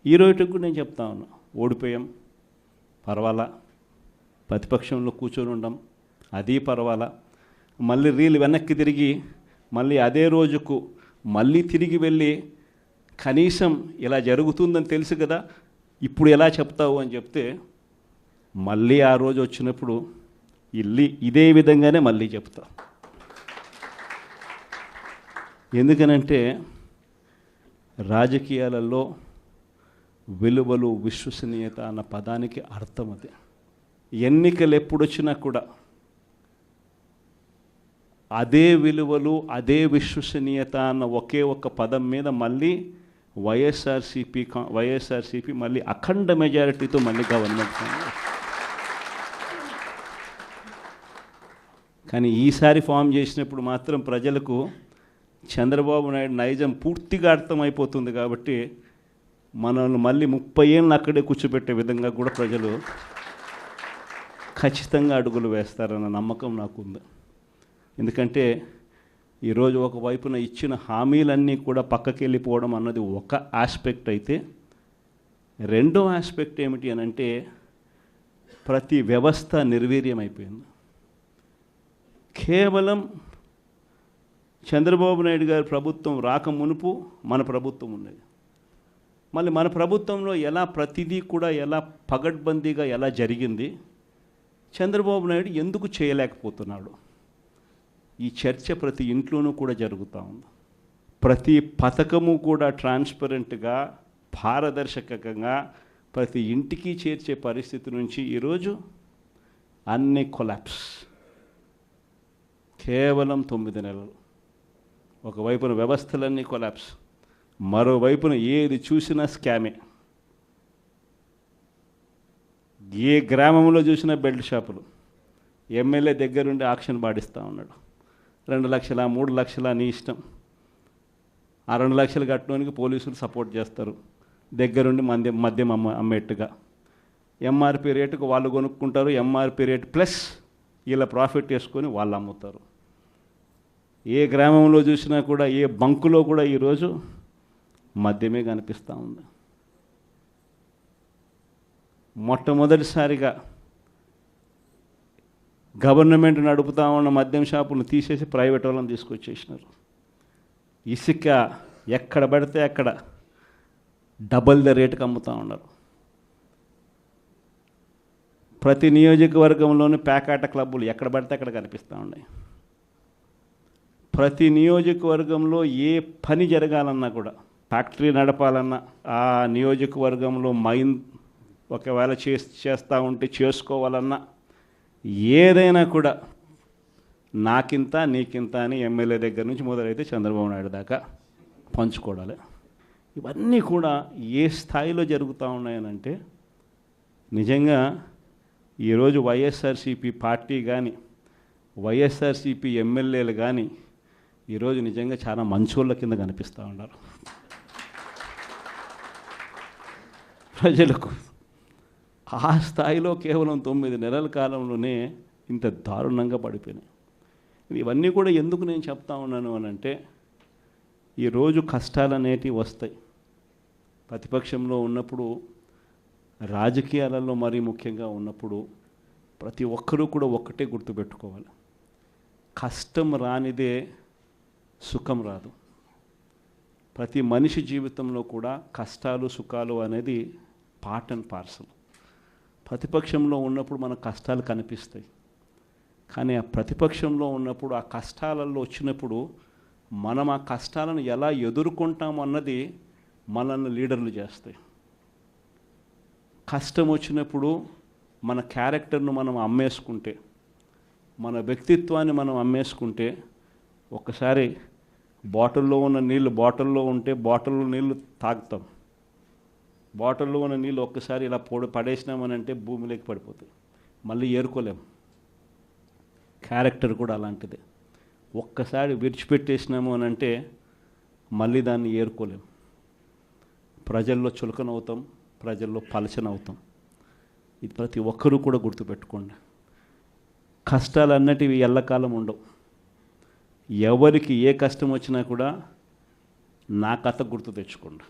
ఈ రోజుకి కూడా నేను చెప్తా ఉన్నా, ఓడిపోయాం పర్వాలా, ప్రతిపక్షంలో కూర్చొని ఉండం అది పర్వాలా, మళ్ళీ రీల్ వెనక్కి తిరిగి మళ్ళీ అదే రోజుకు మళ్ళీ తిరిగి వెళ్ళి కనీసం ఇలా జరుగుతుందని తెలుసు కదా ఇప్పుడు ఎలా చెప్తావు అని చెప్తే మళ్ళీ ఆ రోజు వచ్చినప్పుడు ఇదే విధంగానే మళ్ళీ చెప్తా. ఎందుకనంటే రాజకీయాలలో విలువలు విశ్వసనీయత అన్న పదానికి అర్థం అది. ఎన్నికలు ఎప్పుడొచ్చినా కూడా అదే విలువలు అదే విశ్వసనీయత అన్న ఒకే ఒక్క పదం మీద మళ్ళీ వైఎస్ఆర్సీపీ మళ్ళీ అఖండ మెజారిటీతో మళ్ళీ గవర్నమెంట్. కానీ ఈసారి ఫామ్ చేసినప్పుడు మాత్రం ప్రజలకు చంద్రబాబు నాయుడు నైజం పూర్తిగా అర్థమైపోతుంది కాబట్టి మనల్ని మళ్ళీ 30 ఏళ్ళు అక్కడే కూర్చోబెట్టే విధంగా కూడా ప్రజలు ఖచ్చితంగా అడుగులు వేస్తారన్న నమ్మకం నాకుంది. ఎందుకంటే ఈరోజు ఒకవైపున ఇచ్చిన హామీలన్నీ కూడా పక్కకి వెళ్ళిపోవడం అన్నది ఒక ఆస్పెక్ట్ అయితే, రెండో ఆస్పెక్ట్ ఏమిటి అని అంటే ప్రతి వ్యవస్థ నిర్వీర్యం అయిపోయింది. కేవలం చంద్రబాబు నాయుడు గారి ప్రభుత్వం రాక మునుపు మన ప్రభుత్వం ఉన్నది. మళ్ళీ మన ప్రభుత్వంలో ఎలా ప్రతిదీ కూడా ఎలా పగడ్బందీగా ఎలా జరిగింది, చంద్రబాబు నాయుడు ఎందుకు చేయలేకపోతున్నాడు, ఈ చర్చ ప్రతి ఇంట్లోనూ కూడా జరుగుతూ ఉంది. ప్రతి పథకము కూడా ట్రాన్స్పరెంట్గా పారదర్శకంగా ప్రతి ఇంటికి చేర్చే పరిస్థితి నుంచి ఈరోజు అన్ని కొలాప్స్. కేవలం 9 నెలలు. ఒకవైపున వ్యవస్థలన్నీ కొలాప్స్, మరోవైపున ఏది చూసినా స్కామే. ఏ గ్రామంలో చూసినా బెల్ట్ షాపులు. ఎమ్మెల్యే దగ్గరుండి ఆక్షన్ పాడిస్తూ ఉన్నాడు. 2 లక్షల 3 లక్షల నీ ఇష్టం. ఆ 2 లక్షలు కట్టడానికి పోలీసులు సపోర్ట్ చేస్తారు, దగ్గరుండి మద్యం అమ్మేట్టుగా. ఎంఆర్పి రేటుకు వాళ్ళు కొనుక్కుంటారు, ఎంఆర్పి రేటు ప్లస్ ఇలా ప్రాఫిట్ వేసుకొని వాళ్ళు అమ్ముతారు. ఏ గ్రామంలో చూసినా కూడా ఏ బంకులో కూడా ఈరోజు మద్యమే కనిపిస్తూ ఉంది. మొట్టమొదటిసారిగా గవర్నమెంట్ నడుపుతా ఉన్న మద్యం షాపులను తీసేసి ప్రైవేట్ వాళ్ళని తీసుకొచ్చేసినారు. ఇసుక ఎక్కడ పడితే అక్కడ డబల్ ద రేటుకి అమ్ముతూ ఉన్నారు. ప్రతి నియోజకవర్గంలోని పేకాట క్లబ్బులు ఎక్కడ పడితే అక్కడ కనిపిస్తూ ఉన్నాయి. ప్రతి నియోజకవర్గంలో ఏ పని జరగాలన్నా కూడా, ఫ్యాక్టరీ నడపాలన్నా, ఆ నియోజకవర్గంలో మైన్ ఒకవేళ చేస్తూ ఉంటే చేసుకోవాలన్నా, ఏదైనా కూడా నాకింత నీకింత అని ఎమ్మెల్యే దగ్గర నుంచి మొదలైతే చంద్రబాబు నాయుడు దాకా పంచుకోవడాలి. ఇవన్నీ కూడా ఏ స్థాయిలో జరుగుతూ ఉన్నాయనంటే నిజంగా ఈరోజు వైఎస్ఆర్సీపీ పార్టీ కానీ వైఎస్ఆర్సీపీ ఎమ్మెల్యేలు కానీ ఈరోజు నిజంగా చాలా మంచోళ్ళ కింద కనిపిస్తూ ఉన్నారు ప్రజలకు. ఆ స్థాయిలో కేవలం 9 నెలల కాలంలోనే ఇంత దారుణంగా పడిపోయినాయి. ఇవన్నీ కూడా ఎందుకు నేను చెప్తా ఉన్నాను అని అంటే, ఈరోజు కష్టాలు అనేటివి వస్తాయి. ప్రతిపక్షంలో ఉన్నప్పుడు, రాజకీయాలలో మరీ ముఖ్యంగా ఉన్నప్పుడు ప్రతి ఒక్కరూ కూడా ఒక్కటే గుర్తుపెట్టుకోవాలి, కష్టం రానిదే సుఖం రాదు. ప్రతి మనిషి జీవితంలో కూడా కష్టాలు సుఖాలు అనేది పార్ట్ అండ్ పార్సల్. ప్రతిపక్షంలో ఉన్నప్పుడు మన కష్టాలు కనిపిస్తాయి, కానీ ఆ ప్రతిపక్షంలో ఉన్నప్పుడు ఆ కష్టాలలో వచ్చినప్పుడు మనం ఆ కష్టాలను ఎలా ఎదుర్కొంటాం అన్నది మనల్ని లీడర్లు చేస్తాయి. కష్టం వచ్చినప్పుడు మన క్యారెక్టర్ను మనం అమ్మేసుకుంటే, మన వ్యక్తిత్వాన్ని మనం అమ్మేసుకుంటే, ఒకసారి బాటిల్లో ఉన్న నీళ్ళు బాటిల్లో ఉంటే బాటిల్లో నీళ్ళు తాగుతాం. బాటిల్లో ఉన్న నీళ్ళు ఒక్కసారి ఇలా పడేసినామని అంటే భూమిలోకి పడిపోతాయి, మళ్ళీ ఏరుకోలేం. క్యారెక్టర్ కూడా అలాంటిదే. ఒక్కసారి విడిచిపెట్టేసినాము అని అంటే మళ్ళీ దాన్ని ఏరుకోలేం. ప్రజల్లో చులకనవుతాం, ప్రజల్లో పలచనవుతాం. ఇది ప్రతి ఒక్కరూ కూడా గుర్తుపెట్టుకోండి. కష్టాలు అన్నటివి ఎల్లకాలం ఉండవు. ఎవరికి ఏ కష్టం వచ్చినా కూడా నా కథ గుర్తు తెచ్చుకోండి.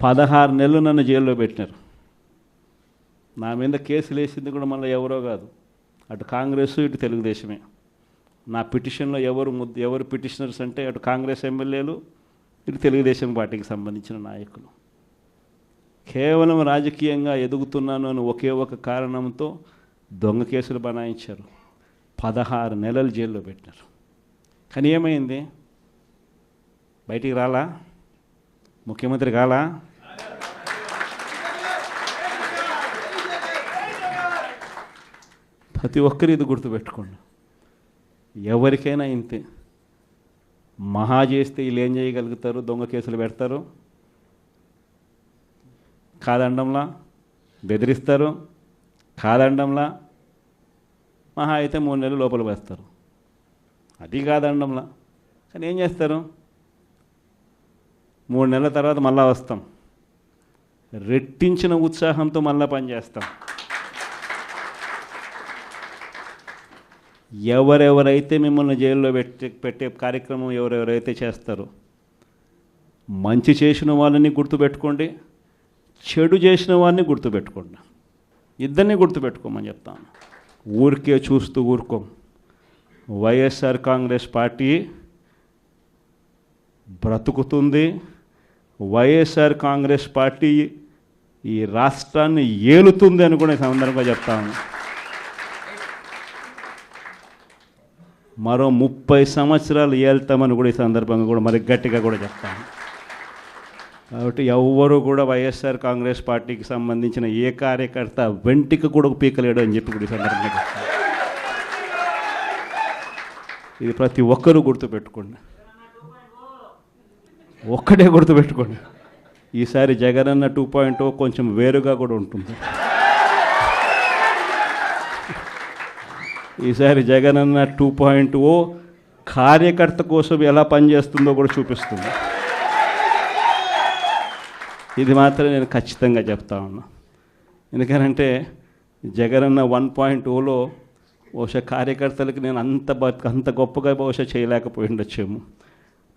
16 నెలలు నన్ను జైల్లో పెట్టినారు. నా మీద కేసులు వేసింది కూడా మళ్ళీ ఎవరో కాదు, అటు కాంగ్రెస్ ఇటు తెలుగుదేశమే. నా పిటిషన్లో ఎవరు పిటిషనర్స్ అంటే అటు కాంగ్రెస్ ఎమ్మెల్యేలు ఇటు తెలుగుదేశం పార్టీకి సంబంధించిన నాయకులు. కేవలం రాజకీయంగా ఎదుగుతున్నాను అని ఒకే ఒక కారణంతో దొంగ కేసులు బనాయించారు. 16 నెలలు జైల్లో పెట్టినారు. కానీ ఏమైంది? బయటికి రాలా? ముఖ్యమంత్రి కాలా? ప్రతి ఒక్కరు ఇది గుర్తుపెట్టుకోండి. ఎవరికైనా ఇంతే. మహా చేస్తే వీళ్ళు ఏం చేయగలుగుతారు? దొంగ కేసులు పెడతారు, కాదండంలా బెదిరిస్తారు, కాదండంలా మహా అయితే 3 నెలలు లోపల వేస్తారు, అది కాదండంలా. కానీ ఏం చేస్తారు? 3 నెలల తర్వాత మళ్ళా వస్తాం, రెట్టించిన ఉత్సాహంతో మళ్ళా పనిచేస్తాం. ఎవరెవరైతే మిమ్మల్ని జైల్లో పెట్టే కార్యక్రమం ఎవరెవరైతే చేస్తారో, మంచి చేసిన వాళ్ళని గుర్తుపెట్టుకోండి, చెడు చేసిన వాడిని గుర్తుపెట్టుకోండి. ఇద్దరిని గుర్తుపెట్టుకోమని చెప్తాను. ఊరికే చూస్తూ ఊరుకోం. వైఎస్ఆర్ కాంగ్రెస్ పార్టీ బ్రతుకుతుంది. వైఎస్ఆర్ కాంగ్రెస్ పార్టీ ఈ రాష్ట్రాన్ని ఏలుతుంది అని కూడా ఈ సందర్భంగా చెప్తాను. మరో 30 సంవత్సరాలు ఏళ్తామని కూడా ఈ సందర్భంగా కూడా మరి గట్టిగా కూడా చెప్తాను. కాబట్టి ఎవ్వరూ కూడా వైఎస్ఆర్ కాంగ్రెస్ పార్టీకి సంబంధించిన ఏ కార్యకర్త వెంటికి కూడా పీకలేడు అని చెప్పి కూడా ఈ సందర్భంగా చెప్తాను. ఇది ప్రతి ఒక్కరూ గుర్తుపెట్టుకోండి, ఒక్కటే గుర్తుపెట్టుకోండి. ఈసారి జగనన్న 2.0 కొంచెం వేరుగా కూడా ఉంటుంది. ఈసారి జగనన్న 2.0 కార్యకర్త కోసం ఎలా పనిచేస్తుందో కూడా చూపిస్తుంది. ఇది మాత్రం నేను ఖచ్చితంగా చెప్తా ఉన్నా. ఎందుకనంటే జగనన్న 1.0లో బహుశా కార్యకర్తలకి నేను అంత గొప్పగా బహుశా చేయలేకపోయి ఉండొచ్చేమో.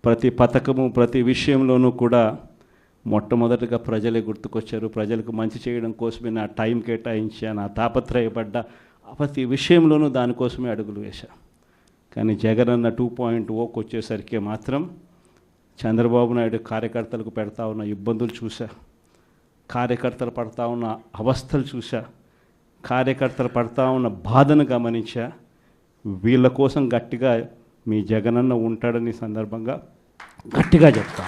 ప్రతి పథకము ప్రతి విషయంలోనూ కూడా మొట్టమొదటిగా ప్రజలే గుర్తుకొచ్చారు. ప్రజలకు మంచి చేయడం కోసమే నా టైం కేటాయించా, నా తాపత్రయపడ్డా, ప్రతి విషయంలోనూ దానికోసమే అడుగులు వేశా. కానీ జగనన్న 2.0కి వచ్చేసరికి మాత్రం చంద్రబాబు నాయుడు కార్యకర్తలకు పెడతా ఉన్న ఇబ్బందులు చూసా, కార్యకర్తలు పడతా ఉన్న అవస్థలు చూసా, కార్యకర్తలు పడతా ఉన్న బాధను గమనించా. వీళ్ళ కోసం గట్టిగా మీ జగనన్న ఉంటాడని సందర్భంగా గట్టిగా చెప్తా.